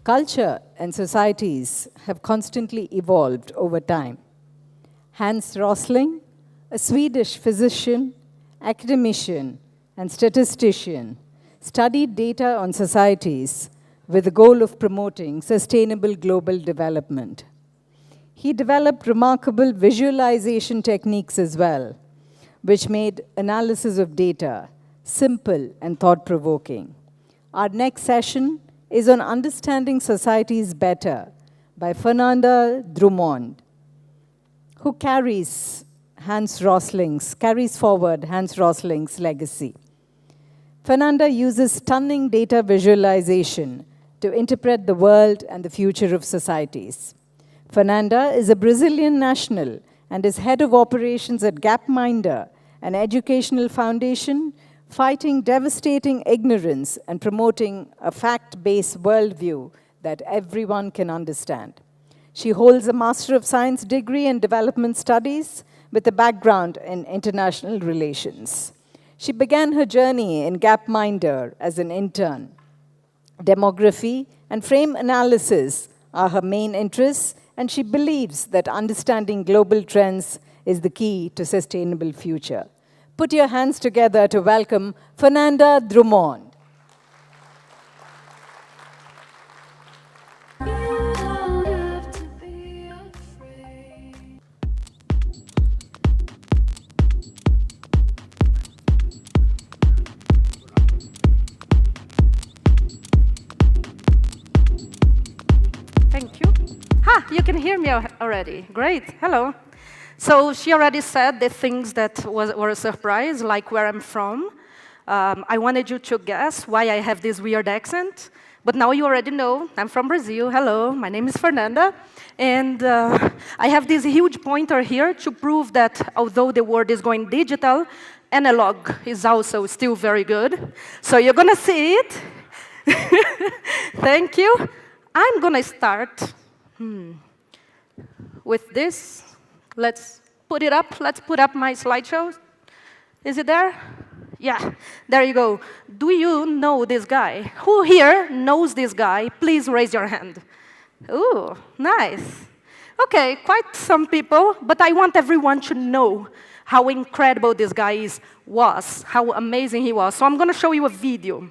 Culture and societies have constantly evolved over time. Hans Rosling, a Swedish physician, academician, and statistician, studied data on societies with the goal of promoting sustainable global development. He developed remarkable visualization techniques as well, which made analysis of data simple and thought-provoking. Our next session is on Understanding Societies Better by Fernanda Drumond, who carries forward Hans Rosling's legacy. Fernanda uses stunning data visualization to interpret the world and the future of societies. Fernanda is a Brazilian national and is head of operations at Gapminder, an educational foundation fighting devastating ignorance and promoting a fact-based worldview that everyone can understand. She holds a Master of Science degree in Development Studies with a background in international relations. She began her journey in Gapminder as an intern. Demography and frame analysis are her main interests, and she believes that understanding global trends is the key to sustainable future. Put your hands together to welcome Fernanda Drumond. Thank you. You can hear me already. Great. Hello. So she already said the things that were a surprise, like where I'm from. I wanted you to guess why I have this weird accent, but now you already know. I'm from Brazil. Hello, my name is Fernanda, and I have this huge pointer here to prove that although the world is going digital, analog is also still very good. So you're going to see it. Thank you. I'm going to start with this. Let's put it up. Let's put up my slideshow. Is it there? Yeah, there you go. Do you know this guy? Who here knows this guy? Please raise your hand. Ooh, nice. Okay, quite some people, but I want everyone to know how incredible this guy was, how amazing he was. So I'm going to show you a video.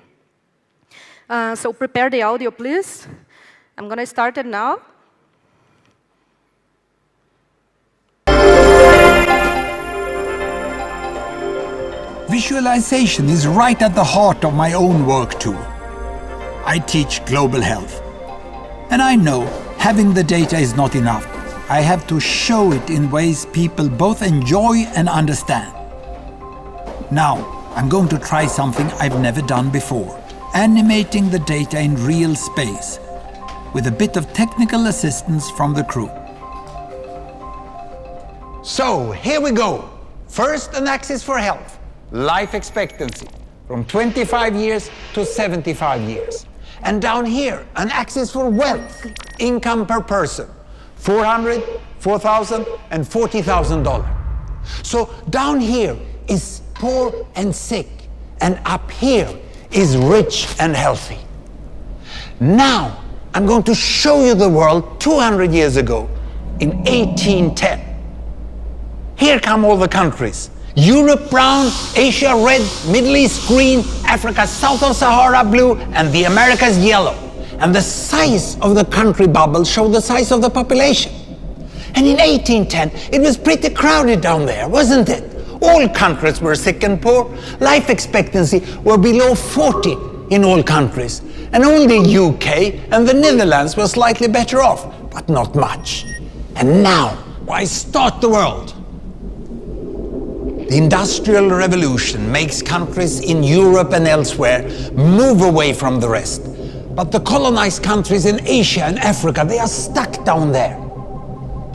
So prepare the audio, please. I'm going to start it now. Visualization is right at the heart of my own work too. I teach global health. And I know having the data is not enough. I have to show it in ways people both enjoy and understand. Now, I'm going to try something I've never done before. Animating the data in real space, with a bit of technical assistance from the crew. So, here we go. First, an axis for health. Life expectancy, from 25 years to 75 years. And down here, an axis for wealth, income per person, $400,000, $4,000, and $40,000. So down here is poor and sick, and up here is rich and healthy. Now, I'm going to show you the world 200 years ago, in 1810. Here come all the countries. Europe brown, Asia red, Middle East green, Africa south of Sahara blue, and the Americas yellow. And the size of the country bubbles show the size of the population. And in 1810, it was pretty crowded down there, wasn't it? All countries were sick and poor. Life expectancy were below 40 in all countries. And only UK and the Netherlands were slightly better off, but not much. And now, why start the world? The Industrial Revolution makes countries in Europe and elsewhere move away from the rest. But the colonized countries in Asia and Africa, they are stuck down there.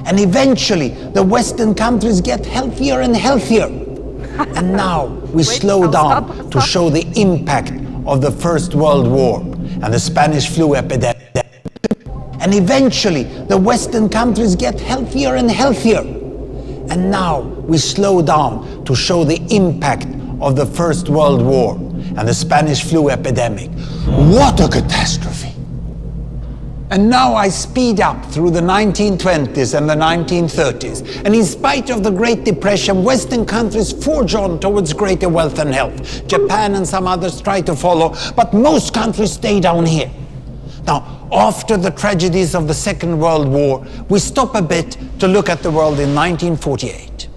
And eventually, the Western countries get healthier and healthier. And now we slow down to show the impact of the First World War and the Spanish flu epidemic. And eventually, the Western countries get healthier and healthier. And now we slow down to show the impact of the First World War and the Spanish flu epidemic. What a catastrophe! And now I speed up through the 1920s and the 1930s. And in spite of the Great Depression, Western countries forge on towards greater wealth and health. Japan and some others try to follow, but most countries stay down here. Now, after the tragedies of the Second World War, we stop a bit to look at the world in 1948.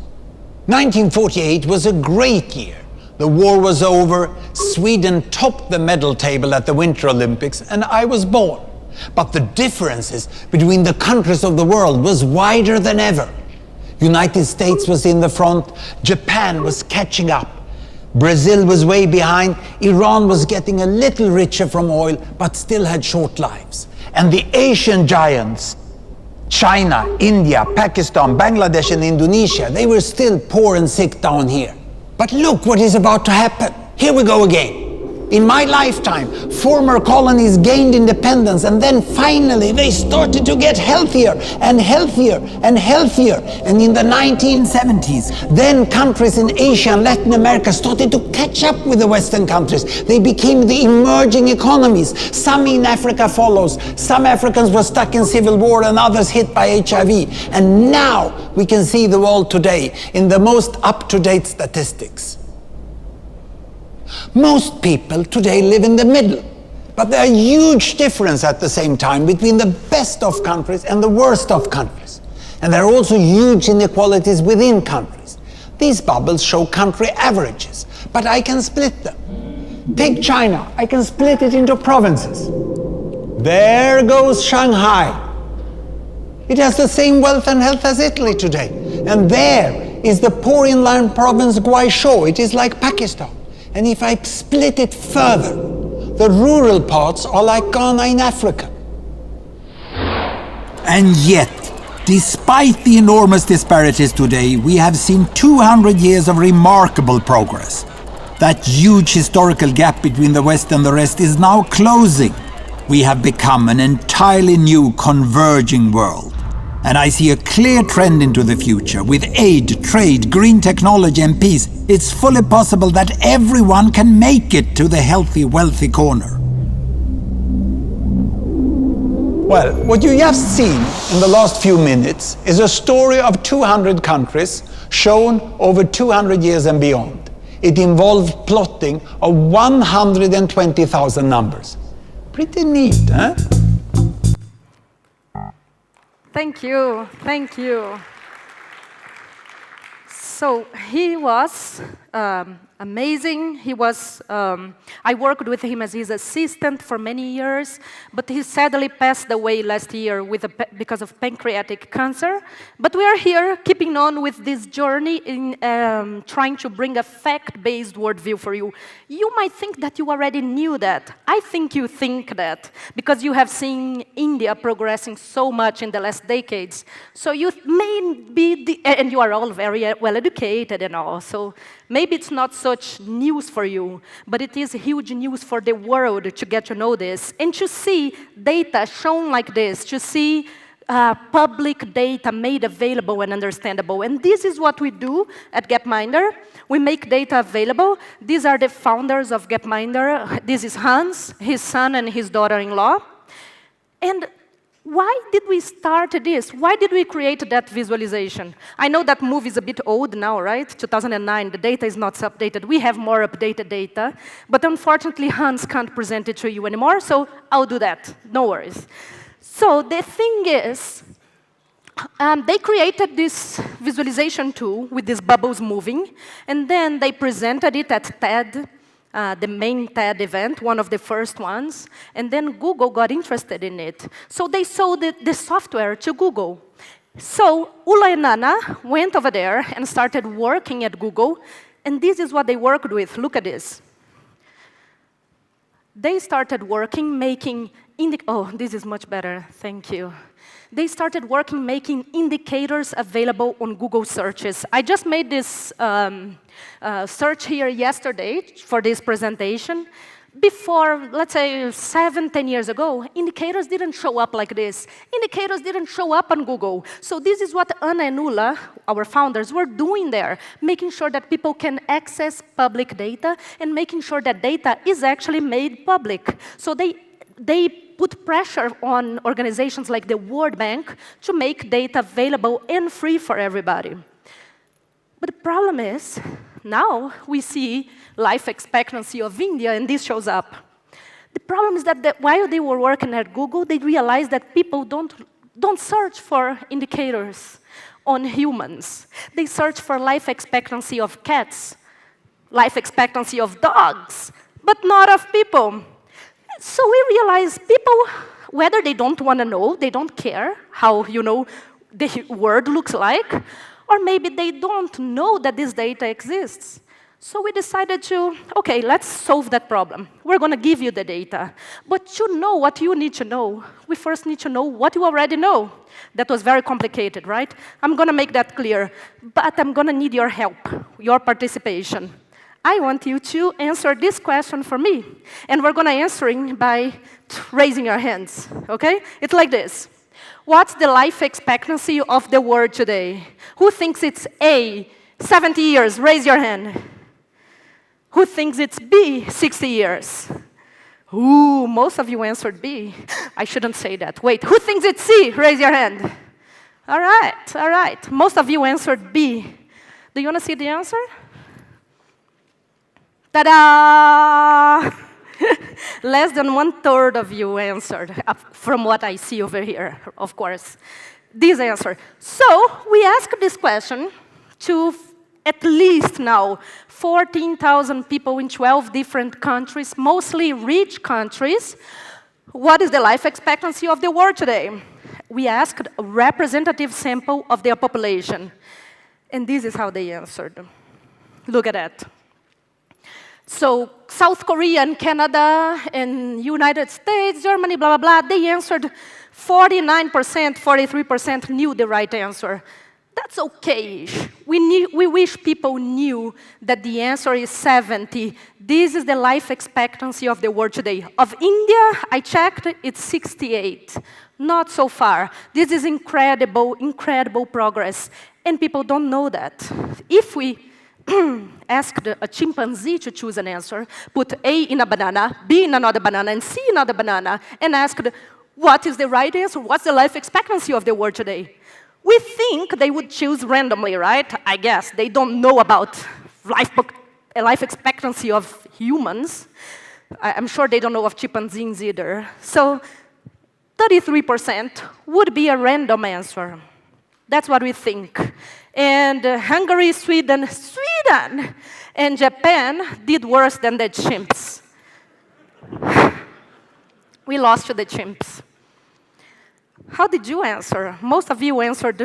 1948 was a great year. The war was over, Sweden topped the medal table at the Winter Olympics, and I was born. But the differences between the countries of the world was wider than ever. United States was in the front, Japan was catching up. Brazil was way behind, Iran was getting a little richer from oil, but still had short lives. And the Asian giants, China, India, Pakistan, Bangladesh and Indonesia, they were still poor and sick down here. But look what is about to happen. Here we go again. In my lifetime, former colonies gained independence, and then finally they started to get healthier and healthier and healthier. And in the 1970s, then countries in Asia and Latin America started to catch up with the Western countries. They became the emerging economies. Some in Africa follows. Some Africans were stuck in civil war and others hit by HIV. And now we can see the world today in the most up-to-date statistics. Most people today live in the middle, but there are huge differences at the same time between the best of countries and the worst of countries. And there are also huge inequalities within countries. These bubbles show country averages, but I can split them. Take China, I can split it into provinces. There goes Shanghai. It has the same wealth and health as Italy today. And there is the poor inland province Guizhou. It is like Pakistan. And if I split it further, the rural parts are like Ghana in Africa. And yet, despite the enormous disparities today, we have seen 200 years of remarkable progress. That huge historical gap between the West and the rest is now closing. We have become an entirely new converging world. And I see a clear trend into the future. With aid, trade, green technology and peace, it's fully possible that everyone can make it to the healthy, wealthy corner. Well, what you have seen in the last few minutes is a story of 200 countries shown over 200 years and beyond. It involved plotting of 120,000 numbers. Pretty neat, huh? Thank you, thank you. So he was amazing. He was, I worked with him as his assistant for many years, but he sadly passed away last year because of pancreatic cancer. But we are here keeping on with this journey in trying to bring a fact-based worldview for you. You might think that you already knew that. I think you think that because you have seen India progressing so much in the last decades. So you may be, and you are all very well educated and all, so maybe it's not such news for you, but it is huge news for the world to get to know this and to see data shown like this, to see public data made available and understandable. And this is what we do at Gapminder. We make data available. These are the founders of Gapminder. This is Hans, his son, and his daughter-in-law. And why did we start this? Why did we create that visualization? I know that movie is a bit old now, right? 2009, the data is not updated. We have more updated data, but unfortunately, Hans can't present it to you anymore, so I'll do that, no worries. So the thing is, they created this visualization tool with these bubbles moving, and then they presented it at TED, the main TED event, one of the first ones, and then Google got interested in it. So they sold the software to Google. So Ula and Nana went over there and started working at Google, and this is what they worked with. Look at this. They started working, making, oh, this is much better, thank you. They started working making indicators available on Google searches. I just made this search here yesterday for this presentation. Before, let's say, 7, 10 years ago, indicators didn't show up like this. Indicators didn't show up on Google. So this is what Anna and Ula, our founders, were doing there, making sure that people can access public data and making sure that data is actually made public. So they put pressure on organizations like the World Bank to make data available and free for everybody. But the problem is, now we see life expectancy of India, and this shows up. The problem is that while they were working at Google, they realized that people don't search for indicators on humans. They search for life expectancy of cats, life expectancy of dogs, but not of people. So we realize people, whether they don't want to know, they don't care how, the world looks like, or maybe they don't know that this data exists. So we decided to, okay, let's solve that problem. We're going to give you the data. But to know what you need to know, we first need to know what you already know. That was very complicated, right? I'm going to make that clear. But I'm going to need your help, your participation. I want you to answer this question for me. And we're going to answer it by raising your hands, okay? It's like this. What's the life expectancy of the world today? Who thinks it's A, 70 years? Raise your hand. Who thinks it's B, 60 years? Ooh, most of you answered B. I shouldn't say that. Wait, who thinks it's C? Raise your hand. All right. Most of you answered B. Do you want to see the answer? Ta-da! Less than 1/3 of you answered, from what I see over here, of course. This answer. So we asked this question to at least now 14,000 people in 12 different countries, mostly rich countries. What is the life expectancy of the world today? We asked a representative sample of their population. And this is how they answered. Look at that. So South Korea and Canada and United States, Germany, blah, blah, blah, they answered 49%, 43% knew the right answer. That's okay-ish. We wish people knew that the answer is 70. This is the life expectancy of the world today. Of India, I checked, it's 68. Not so far. This is incredible, incredible progress. And people don't know that. If we asked a chimpanzee to choose an answer, put A in a banana, B in another banana, and C in another banana, and asked, what is the right answer? What's the life expectancy of the world today? We think they would choose randomly, right? I guess. They don't know about life expectancy of humans. I'm sure they don't know of chimpanzees either. So 33% would be a random answer. That's what we think. And Hungary, Sweden, and Japan did worse than the chimps. We lost to the chimps. How did you answer? Most of you answered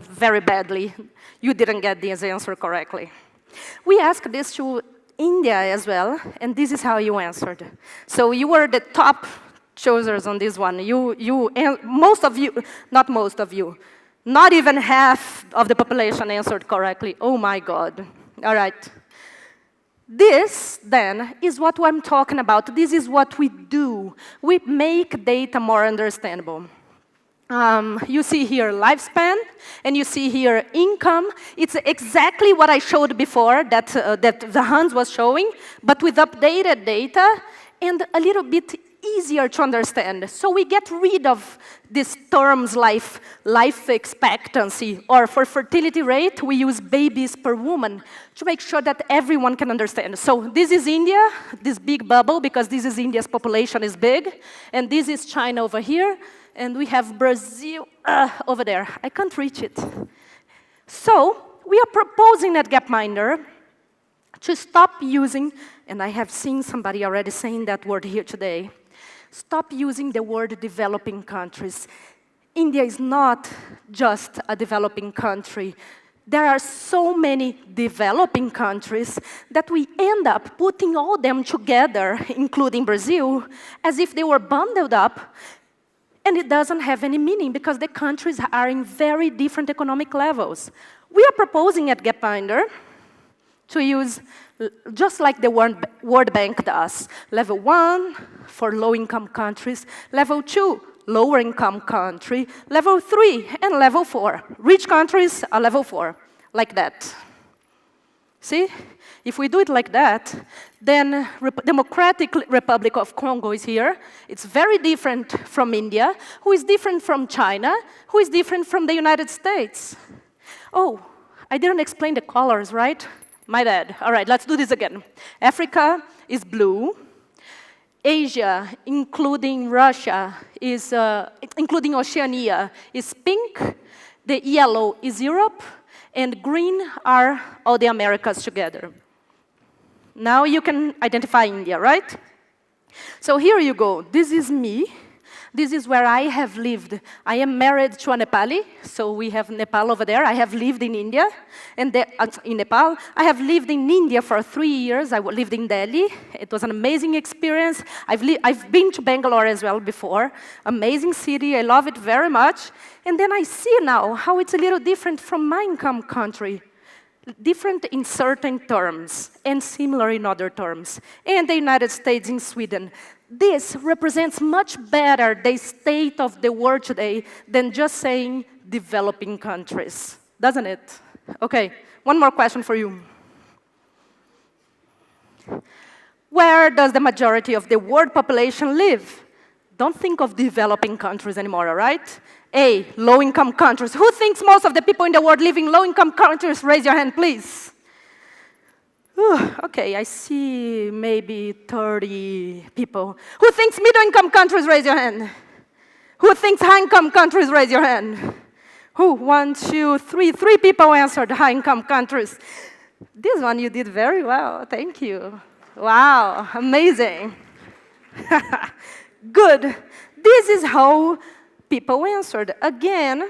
very badly. You didn't get this answer correctly. We asked this to India as well, and this is how you answered. So you were the top choosers on this one. Most of you, not most of you, not even half of the population answered correctly. Oh my God. All right. This, then, is what I'm talking about. This is what we do. We make data more understandable. You see here lifespan, and you see here income. It's exactly what I showed before that the Hans was showing, but with updated data and a little bit easier to understand. So we get rid of these terms life expectancy, or for fertility rate, we use babies per woman to make sure that everyone can understand. So this is India, this big bubble, because this is India's population is big, and this is China over here, and we have Brazil over there. I can't reach it. So we are proposing at Gapminder to stop using, and I have seen somebody already saying that word here today, stop using the word developing countries. India is not just a developing country. There are so many developing countries that we end up putting all them together, including Brazil, as if they were bundled up, and it doesn't have any meaning because the countries are in very different economic levels. We are proposing at Gapminder to use, just like the World Bank does, level 1 for low-income countries, level 2, lower-income country, level 3, and level 4. Rich countries are level 4, like that. See? If we do it like that, then Democratic Republic of Congo is here. It's very different from India, who is different from China, who is different from the United States. Oh, I didn't explain the colors, right? My bad. All right, let's do this again. Africa is blue. Asia, including Russia, is, including Oceania, is pink. The yellow is Europe. And green are all the Americas together. Now you can identify India, right? So here you go. This is me. This is where I have lived. I am married to a Nepali, so we have Nepal over there. I have lived in India, and in Nepal. I have lived in India for 3 years. I lived in Delhi. It was an amazing experience. I've been to Bangalore as well before. Amazing city. I love it very much. And then I see now how it's a little different from my income country. Different in certain terms, and similar in other terms. And the United States and Sweden. This represents much better the state of the world today than just saying developing countries, doesn't it? Okay, one more question for you. Where does the majority of the world population live? Don't think of developing countries anymore, all right? A, low-income countries. Who thinks most of the people in the world live in low-income countries? Raise your hand, please. Okay, I see maybe 30 people. Who thinks middle-income countries? Raise your hand. Who thinks high-income countries? Raise your hand. Who? 1, 2, 3. 3 people answered high-income countries. This one you did very well. Thank you. Wow, amazing. Good. This is how people answered. Again,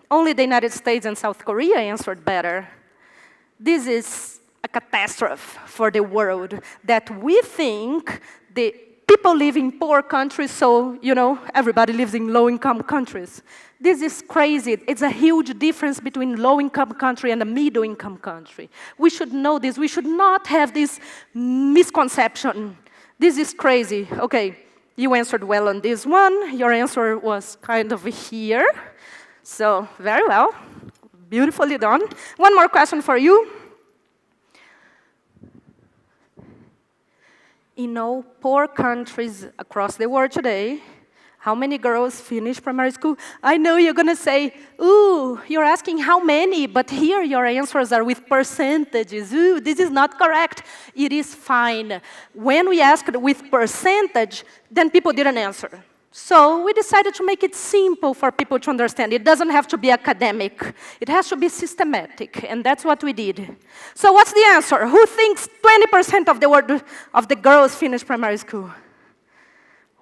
only the United States and South Korea answered better. This is a catastrophe for the world, that we think the people live in poor countries, so, you know, everybody lives in low-income countries. This is crazy. It's a huge difference between low-income country and a middle-income country. We should know this. We should not have this misconception. This is crazy. Okay, you answered well on this one. Your answer was kind of here. So, very well. Beautifully done. One more question for you. In all poor countries across the world today, how many girls finish primary school? I know you're going to say, ooh, you're asking how many, but here your answers are with percentages. Ooh, this is not correct. It is fine. When we asked with percentage, then people didn't answer. So we decided to make it simple for people to understand. It doesn't have to be academic. It has to be systematic, and that's what we did. So what's the answer? Who thinks 20% of the girls finish primary school?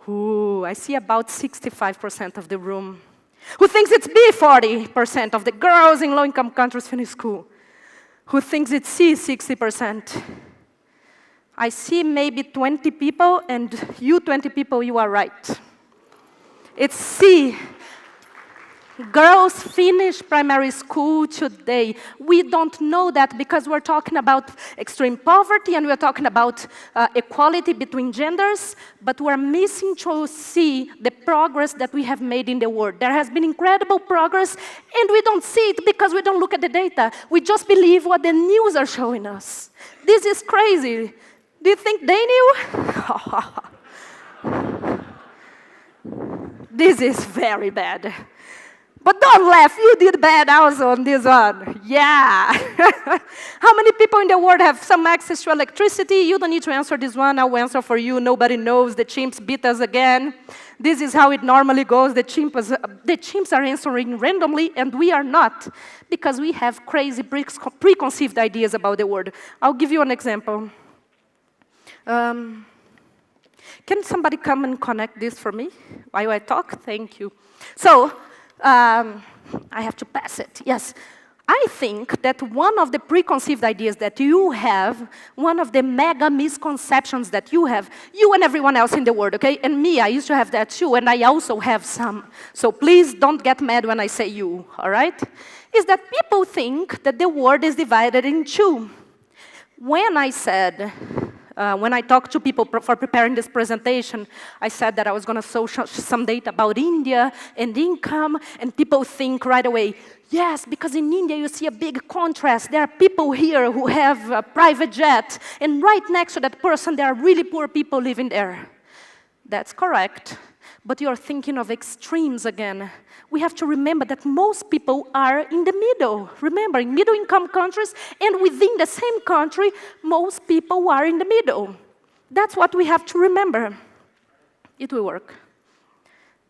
Ooh, I see about 65% of the room. Who thinks it's B, 40% of the girls in low-income countries finish school? Who thinks it's C, 60%? I see maybe 20 people, and you 20 people, you are right. It's C. Girls finish primary school today. We don't know that because we're talking about extreme poverty and we're talking about equality between genders, but we're missing to see the progress that we have made in the world. There has been incredible progress, and we don't see it because we don't look at the data. We just believe what the news are showing us. This is crazy. Do you think they knew? This is very bad. But don't laugh, you did bad also on this one. Yeah. How many people in the world have some access to electricity? You don't need to answer this one, I'll answer for you. Nobody knows, the chimps beat us again. This is how it normally goes. The chimps are answering randomly, and we are not, because we have crazy preconceived ideas about the world. I'll give you an example. Can somebody come and connect this for me while I talk? Thank you. So, I have to pass it. Yes. I think that one of the preconceived ideas that you have, one of the mega misconceptions that you have, you and everyone else in the world, okay? And me, I used to have that too, and I also have some. So please don't get mad when I say you, all right? Is that people think that the world is divided in two. When I said When I talked to people for preparing this presentation, I said that I was going to show some data about India and income, and people think right away, yes, because in India you see a big contrast. There are people here who have a private jet, and right next to that person there are really poor people living there. That's correct, but you're thinking of extremes again. We have to remember that most people are in the middle. Remember, in middle-income countries, and within the same country, most people are in the middle. That's what we have to remember. It will work.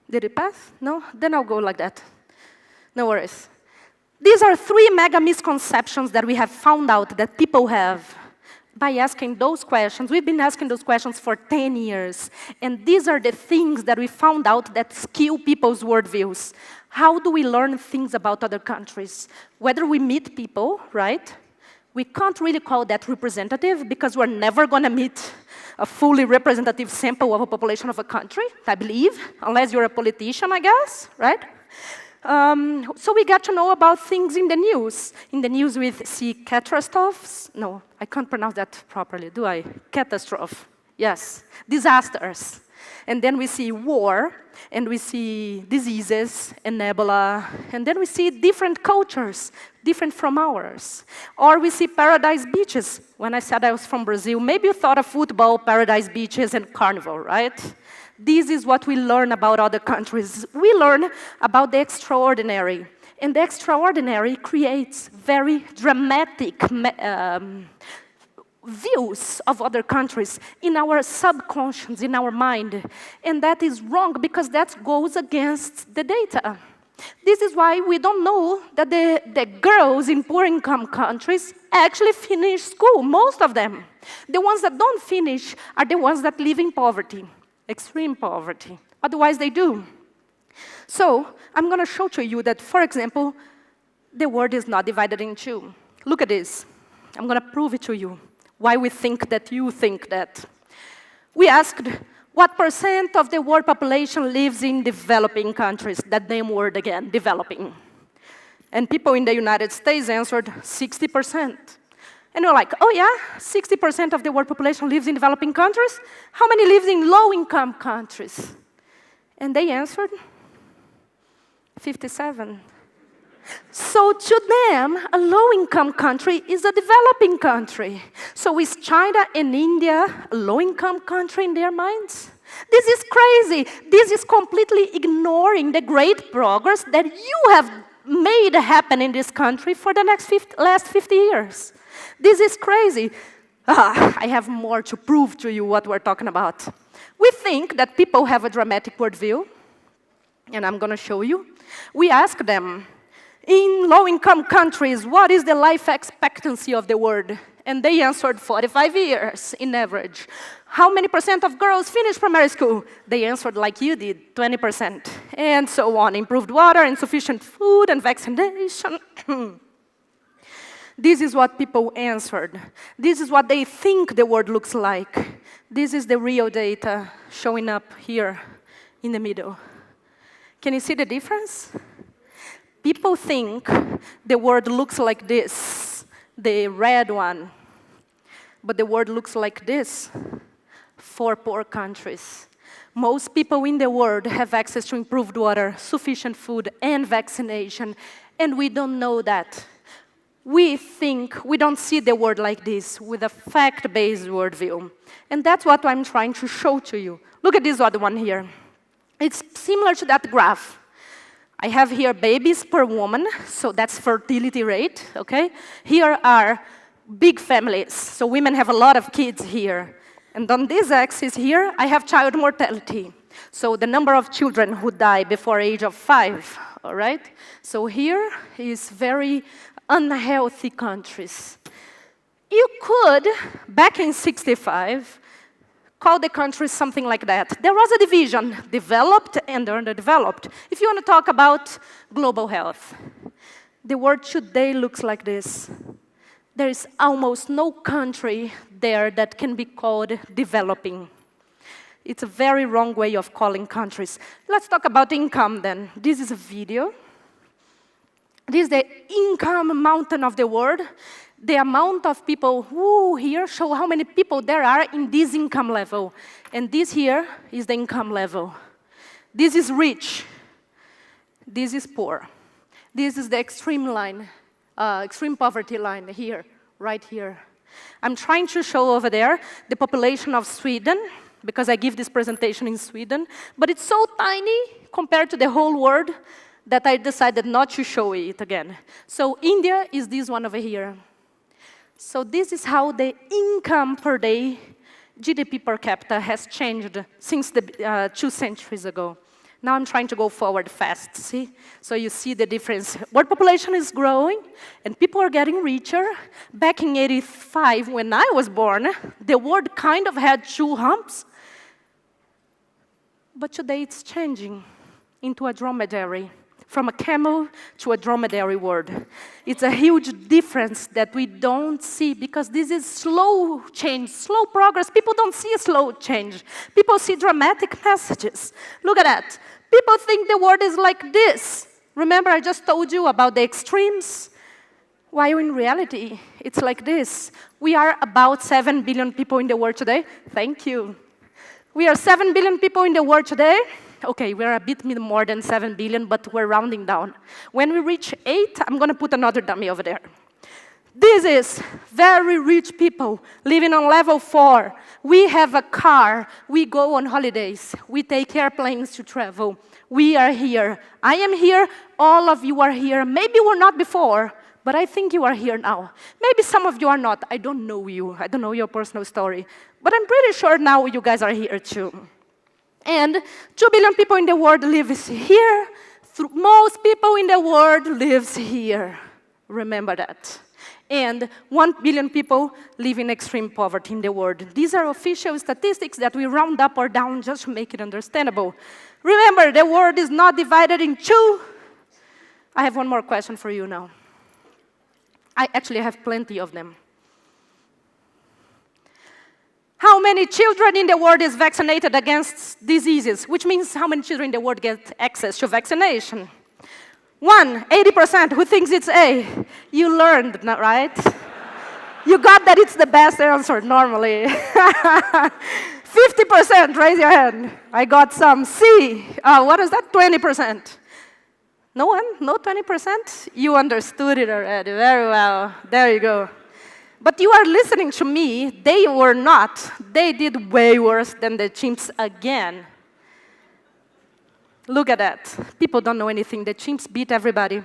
Did it pass? No? Then I'll go like that. No worries. These are 3 mega misconceptions that we have found out that people have by asking those questions. We've been asking those questions for 10 years. And these are the things that we found out that skew people's worldviews. How do we learn things about other countries? Whether we meet people, right? We can't really call that representative because we're never going to meet a fully representative sample of a population of a country, I believe, unless you're a politician, I guess, right? So we got to know about things in the news. In the news we see catastrophes. No, I can't pronounce that properly, do I? Catastrophe, yes. Disasters. And then we see war, and we see diseases and Ebola, and then we see different cultures, different from ours. Or we see paradise beaches. When I said I was from Brazil, maybe you thought of football, paradise beaches, and carnival, right? This is what we learn about other countries. We learn about the extraordinary. And the extraordinary creates very dramatic views of other countries in our subconscious, in our mind. And that is wrong because that goes against the data. This is why we don't know that the girls in poor-income countries actually finish school, most of them. The ones that don't finish are the ones that live in poverty. Extreme poverty. Otherwise, they do. So, I'm going to show to you that, for example, the world is not divided in 2. Look at this. I'm going to prove it to you, why we think that you think that. We asked, what % of the world population lives in developing countries? That damn word again, developing. And people in the United States answered 60%. And we're like, oh yeah, 60% of the world population lives in developing countries? How many lives in low-income countries? And they answered 57. So to them, a low-income country is a developing country. So is China and India a low-income country in their minds? This is crazy. This is completely ignoring the great progress that you have made happen in this country for the last 50 years. This is crazy. I have more to prove to you what we're talking about. We think that people have a dramatic worldview, and I'm going to show you. We ask them, in low-income countries, what is the life expectancy of the world? And they answered 45 years in average. How many % of girls finish primary school? They answered like you did, 20%. And so on, improved water, insufficient food, and vaccination. This is what people answered. This is what they think the world looks like. This is the real data showing up here in the middle. Can you see the difference? People think the world looks like this, the red one. But the world looks like this for poor countries. Most people in the world have access to improved water, sufficient food, and vaccination, and we don't know that. We think we don't see the world like this, with a fact-based worldview. And that's what I'm trying to show to you. Look at this other one here. It's similar to that graph. I have here babies per woman, so that's fertility rate, okay? Here are big families, so women have a lot of kids here. And on this axis here, I have child mortality. So the number of children who die before age of 5, all right? So here is very unhealthy countries. You could, back in 65, call the countries something like that. There was a division, developed and underdeveloped. If you want to talk about global health, the world today looks like this. There is almost no country there that can be called developing. It's a very wrong way of calling countries. Let's talk about income then. This is a video. This is the income mountain of the world. the amount of people who here show how many people there are in this income level. And this here is the income level. This is rich. This is poor. This is the extreme line, extreme poverty line here, right here. I'm trying to show over there the population of Sweden, because I give this presentation in Sweden, but it's so tiny compared to the whole world that I decided not to show it again. So India is this one over here. So this is how the income per day, GDP per capita, has changed since 2 centuries ago. Now I'm trying to go forward fast, see? So you see the difference. World population is growing, and people are getting richer. Back in '85, when I was born, the world kind of had 2 humps. But today it's changing into a dromedary, from a camel to a dromedary world. It's a huge difference that we don't see, because this is slow change, slow progress. People don't see a slow change. People see dramatic messages. Look at that. People think the world is like this. Remember, I just told you about the extremes? While in reality, it's like this. We are about 7 billion people in the world today. Thank you. We are 7 billion people in the world today. Okay, we're a bit more than 7 billion, but we're rounding down. When we reach 8, I'm going to put another dummy over there. This is very rich people living on level 4. We have a car. We go on holidays. We take airplanes to travel. We are here. I am here. All of you are here. Maybe we're not before, but I think you are here now. Maybe some of you are not. I don't know you. I don't know your personal story. But I'm pretty sure now you guys are here too. And 2 billion people in the world live here. Most people in the world live here. Remember that. And 1 billion people live in extreme poverty in the world. These are official statistics that we round up or down just to make it understandable. Remember, the world is not divided in 2. I have one more question for you now. I actually have plenty of them. How many children in the world is vaccinated against diseases? Which means how many children in the world get access to vaccination? 80%. Who thinks it's A? You learned, right? You got that it's the best answer normally. 50%, raise your hand. I got some. C. What is that? 20%. No one? No 20%? You understood it already. Very well. There you go. But you are listening to me. They were not. They did way worse than the chimps again. Look at that. People don't know anything. The chimps beat everybody.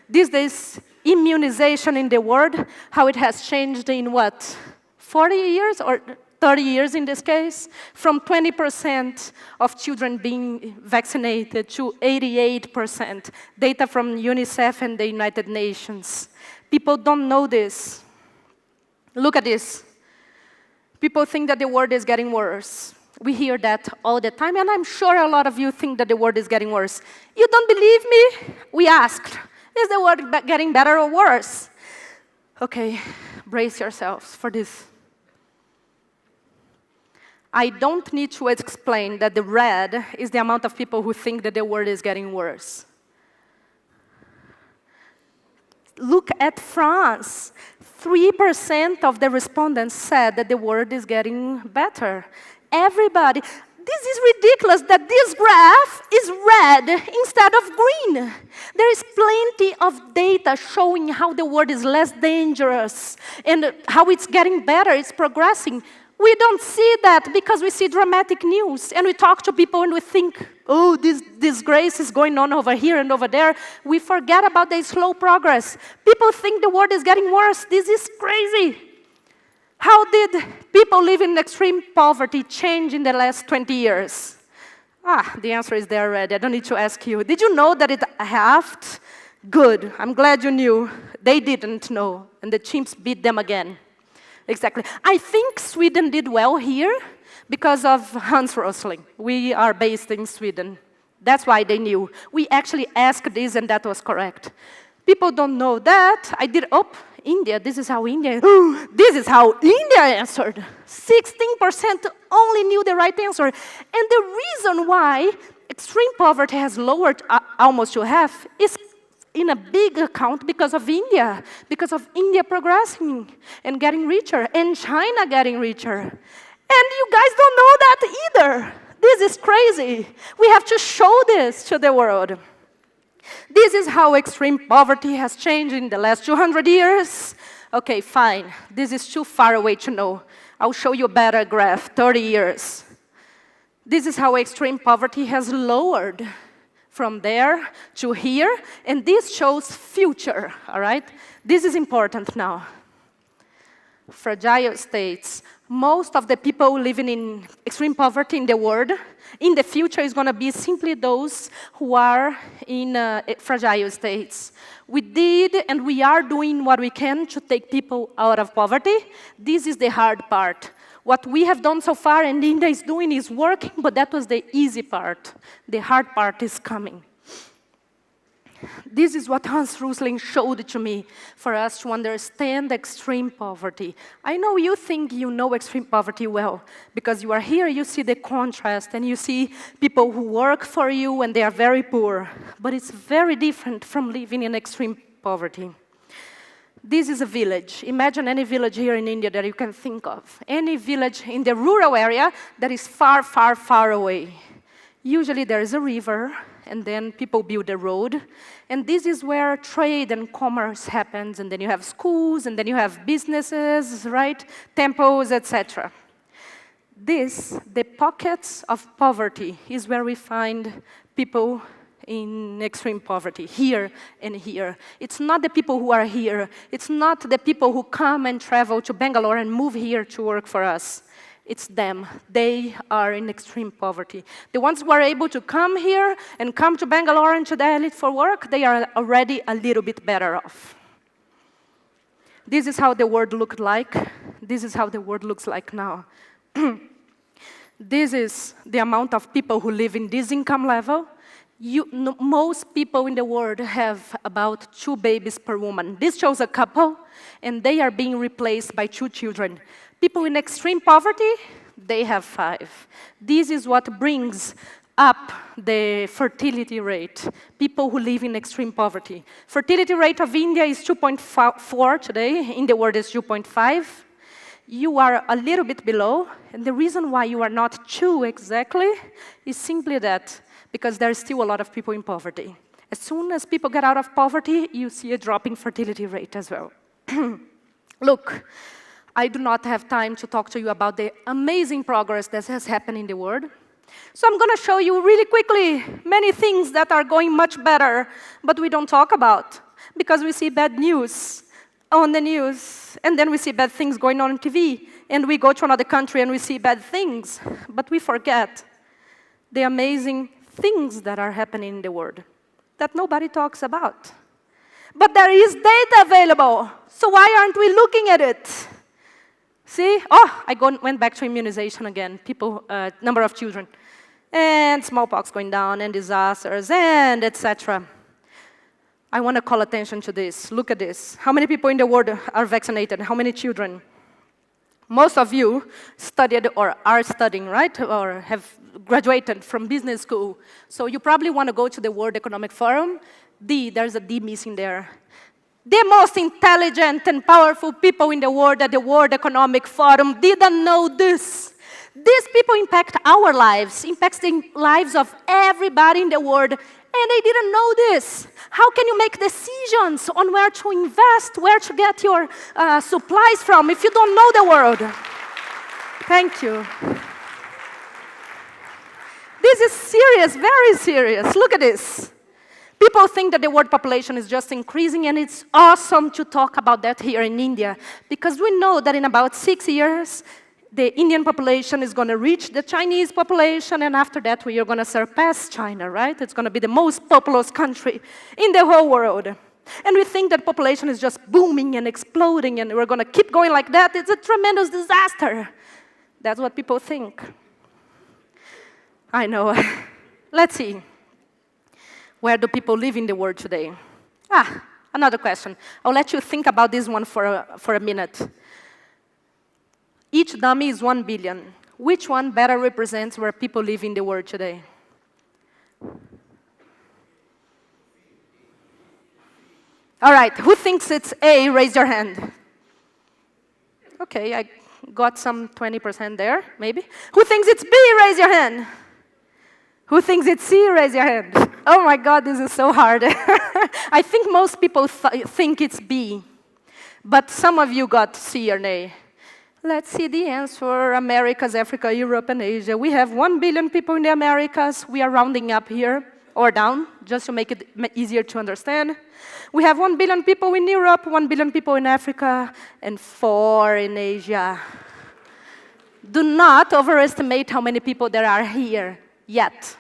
These days, immunization in the world, how it has changed in what? 40 years or 30 years in this case? From 20% of children being vaccinated to 88%. Data from UNICEF and the United Nations. People don't know this. Look at this. People think that the world is getting worse. We hear that all the time, and I'm sure a lot of you think that the world is getting worse. You don't believe me? We asked, is the world getting better or worse? Okay, brace yourselves for this. I don't need to explain that the red is the amount of people who think that the world is getting worse. Look at France. 3% of the respondents said that the world is getting better. Everybody. This is ridiculous that this graph is red instead of green. There is plenty of data showing how the world is less dangerous and how it's getting better, it's progressing. We don't see that because we see dramatic news and we talk to people and we think, oh, this disgrace is going on over here and over there. We forget about the slow progress. People think the world is getting worse. This is crazy. How did people living in extreme poverty change in the last 20 years? The answer is there already. I don't need to ask you. Did you know that it halved? Good. I'm glad you knew. They didn't know, and the chimps beat them again. Exactly. I think Sweden did well here because of Hans Rosling. We are based in Sweden. That's why they knew. We actually asked this, and that was correct. People don't know that. India, this is how India answered. 16% only knew the right answer. And the reason why extreme poverty has lowered almost to half is in a big account because of India progressing and getting richer, and China getting richer. And you guys don't know that either. This is crazy. We have to show this to the world. This is how extreme poverty has changed in the last 200 years. Okay, fine. This is too far away to know. I'll show you a better graph, 30 years. This is how extreme poverty has lowered from there to here, and this shows future, all right? This is important now. Fragile states. Most of the people living in extreme poverty in the world, in the future, is going to be simply those who are in fragile states. We did and we are doing what we can to take people out of poverty. This is the hard part. What we have done so far and India is doing is working, but that was the easy part. The hard part is coming. This is what Hans Rosling showed to me for us to understand extreme poverty. I know you think you know extreme poverty well, because you are here, you see the contrast, and you see people who work for you and they are very poor. But it's very different from living in extreme poverty. This is a village. Imagine any village here in India that you can think of. Any village in the rural area that is far, far, far away. Usually there is a river, and then people build a road. And this is where trade and commerce happens, and then you have schools, and then you have businesses, right? Temples, etc. The pockets of poverty, is where we find people in extreme poverty, here and here. It's not the people who are here. It's not the people who come and travel to Bangalore and move here to work for us. It's them. They are in extreme poverty. The ones who are able to come here and come to Bangalore and to Delhi for work, they are already a little bit better off. This is how the world looked like. This is how the world looks like now. This is the amount of people who live in this income level. Most people in the world have about 2 babies per woman. This shows a couple, and they are being replaced by 2 children. People in extreme poverty, they have 5. This is what brings up the fertility rate. People who live in extreme poverty. Fertility rate of India is 2.4 today. In the world is 2.5. You are a little bit below, and the reason why you are not 2 exactly is simply that because there are still a lot of people in poverty. As soon as people get out of poverty, you see a drop in fertility rate as well. Look, I do not have time to talk to you about the amazing progress that has happened in the world. So I'm going to show you really quickly many things that are going much better, but we don't talk about, because we see bad news on the news, and then we see bad things going on TV, and we go to another country and we see bad things, but we forget the amazing things that are happening in the world that nobody talks about. But there is data available, so why aren't we looking at it? See? Oh, went back to immunization again. People, number of children, and smallpox going down, and disasters, and etc. I want to call attention to this. Look at this. How many people in the world are vaccinated? How many children? Most of you studied or are studying, right? Or have graduated from business school. So you probably want to go to the World Economic Forum. There's a D missing there. The most intelligent and powerful people in the world at the World Economic Forum didn't know this. These people impact our lives, impacts the lives of everybody in the world, and they didn't know this. How can you make decisions on where to invest, where to get your supplies from if you don't know the world? Thank you. This is serious, very serious. Look at this. People think that the world population is just increasing, and it's awesome to talk about that here in India, because we know that in about 6 years, the Indian population is going to reach the Chinese population, and after that, we are going to surpass China, right? It's going to be the most populous country in the whole world. And we think that population is just booming and exploding, and we're going to keep going like that. It's a tremendous disaster. That's what people think. I know. Let's see. Where do people live in the world today? Another question. I'll let you think about this one for a minute. Each dummy is 1 billion. Which one better represents where people live in the world today? All right, who thinks it's A? Raise your hand. Okay, I got some 20% there, maybe. Who thinks it's B? Raise your hand. Who thinks it's C? Raise your hand. Oh my God, this is so hard. I think most people think it's B, but some of you got C or A. Let's see the answer. Americas, Africa, Europe, and Asia. We have 1 billion people in the Americas. We are rounding up here, or down, just to make it easier to understand. We have 1 billion people in Europe, 1 billion people in Africa, and 4 in Asia. Do not overestimate how many people there are here yet.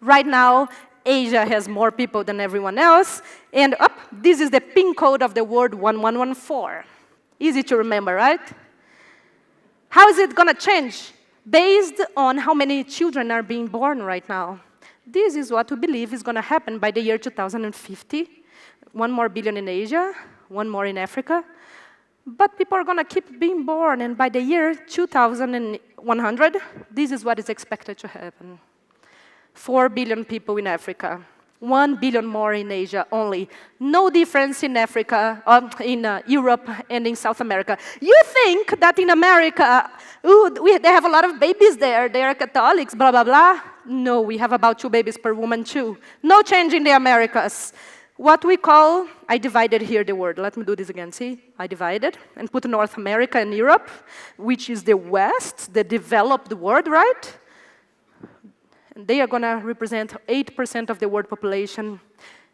Right now, Asia has more people than everyone else. And this is the PIN code of the word 1114. Easy to remember, right? How is it going to change? Based on how many children are being born right now. This is what we believe is going to happen by the year 2050. 1 more billion in Asia, 1 more in Africa. But people are going to keep being born, and by the year 2100, this is what is expected to happen. 4 billion people in Africa, 1 billion more in Asia only. No difference in Africa, in Europe, and in South America. You think that in America, they have a lot of babies there, they are Catholics, blah, blah, blah. No, we have about 2 babies per woman too. No change in the Americas. What we call, I divided here the word. Let me do this again, see? I divided and put North America and Europe, which is the West, the developed world, right? And they are going to represent 8% of the world population.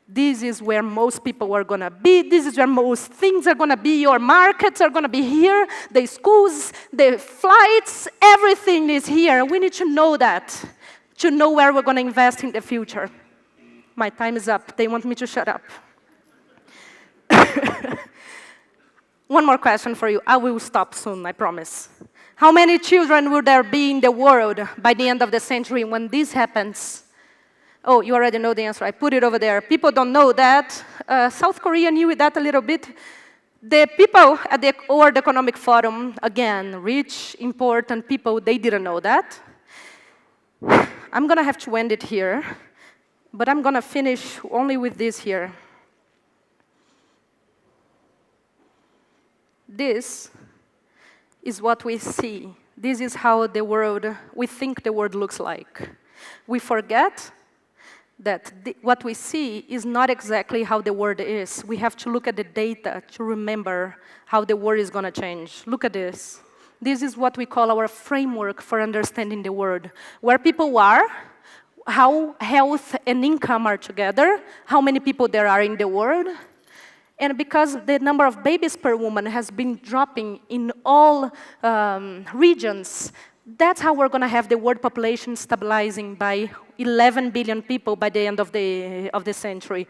This is where most people are going to be. This is where most things are going to be. Your markets are going to be here. The schools, the flights, everything is here. We need to know that, to know where we're going to invest in the future. My time is up. They want me to shut up. One more question for you. I will stop soon, I promise. How many children will there be in the world by the end of the century when this happens? Oh, you already know the answer. I put it over there. People don't know that. South Korea knew that a little bit. The people at the World Economic Forum, again, rich, important people, they didn't know that. I'm going to have to end it here. But I'm going to finish only with this here. This is what we see. This is how the world, we think the world looks like. We forget that what we see is not exactly how the world is. We have to look at the data to remember how the world is going to change. Look at this. This is what we call our framework for understanding the world. Where people are, how health and income are together, how many people there are in the world. And because the number of babies per woman has been dropping in all regions, that's how we're going to have the world population stabilizing by 11 billion people by the end of the century.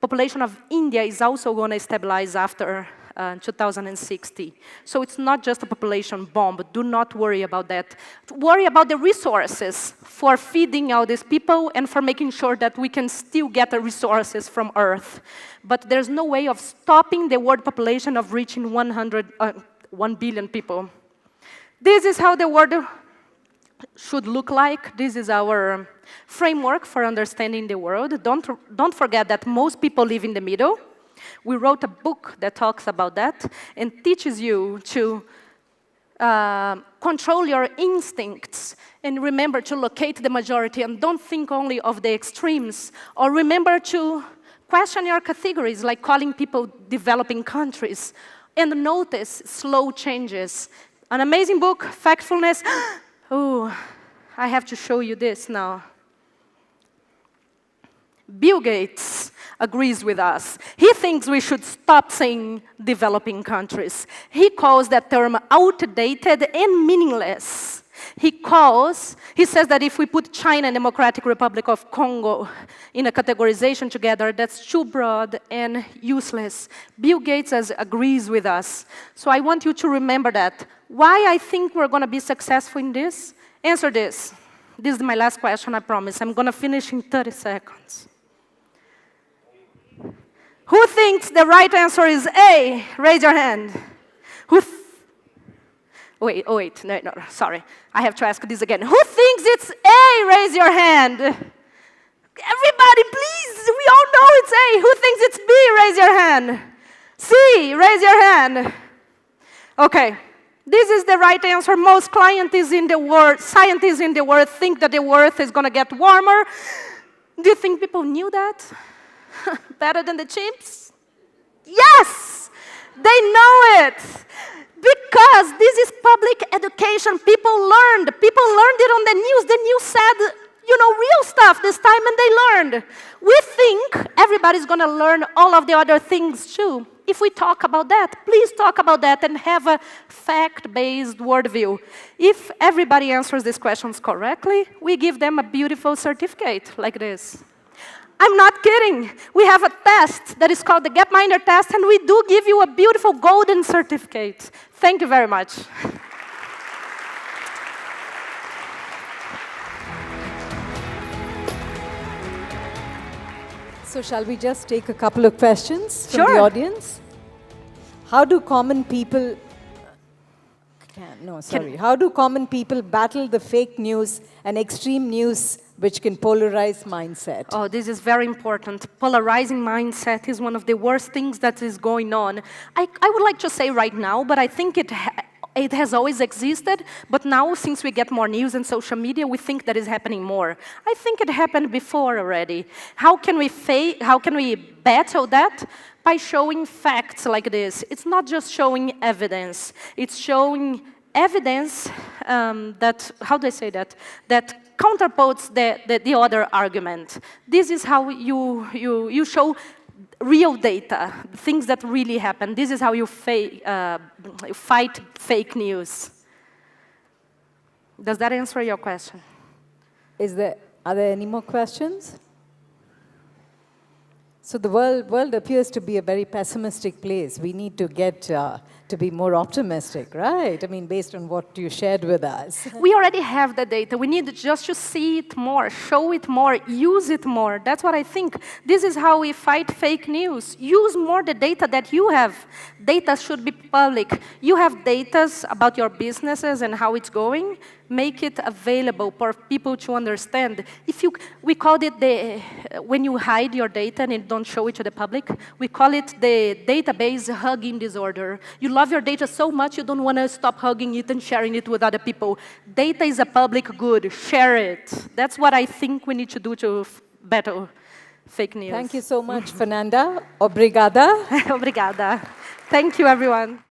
Population of India is also going to stabilize after 2060. So it's not just a population bomb. Do not worry about that. Worry about the resources for feeding all these people and for making sure that we can still get the resources from Earth. But there's no way of stopping the world population of reaching 1 billion people. This is how the world should look like. This is our framework for understanding the world. Don't forget that most people live in the middle. We wrote a book that talks about that and teaches you to control your instincts and remember to locate the majority and don't think only of the extremes. Or remember to question your categories, like calling people developing countries, and notice slow changes. An amazing book, Factfulness. Oh, I have to show you this now. Bill Gates agrees with us. He thinks we should stop saying developing countries. He calls that term outdated and meaningless. He says that if we put China and Democratic Republic of Congo in a categorization together, that's too broad and useless. Bill Gates agrees with us. So I want you to remember that. Why I think we're going to be successful in this? Answer this. This is my last question, I promise. I'm going to finish in 30 seconds. Who thinks the right answer is A? Raise your hand. Wait, no, sorry. I have to ask this again. Who thinks it's A? Raise your hand. Everybody, please, we all No, it's A. Who thinks it's B? Raise your hand. C, raise your hand. Okay. This is the right answer. Most scientists in the world think that the Earth is going to get warmer. Do you think people knew that? Better than the chimps? Yes! They know it. Because this is public education. People learned it on the news. The news said, real stuff this time, and they learned. We think everybody's going to learn all of the other things too. If we talk about that, please talk about that and have a fact-based worldview. If everybody answers these questions correctly, we give them a beautiful certificate like this. I'm not kidding. We have a test that is called the Gapminder test, and we do give you a beautiful golden certificate. Thank you very much. So shall we just take a couple of questions from Sure. the audience? How do common people... How do common people battle the fake news and extreme news which can polarize mindset? Oh, this is very important. Polarizing mindset is one of the worst things that is going on. I would like to say right now, but I think it has always existed, but now since we get more news and social media, we think that is happening more. I think it happened before already. How can we battle that? By showing facts like this. It's not just showing evidence. It's showing evidence that, how do I say that? That counterpoints the other argument. This is how you show real data, things that really happen. This is how you fight fake news. Does that answer your question? Are there any more questions? So the world appears to be a very pessimistic place. We need to get to be more optimistic, right? I mean, based on what you shared with us. We already have the data. We need just to see it more, show it more, use it more. That's what I think. This is how we fight fake news. Use more the data that you have. Data should be public. You have data about your businesses and how it's going. Make it available for people to understand. We call it when you hide your data and you don't show it to the public, we call it the database hugging disorder. You love your data so much you don't want to stop hugging it and sharing it with other people. Data is a public good. Share it. That's what I think we need to do to battle fake news. Thank you so much, Fernanda. Obrigada. Obrigada. Thank you, everyone.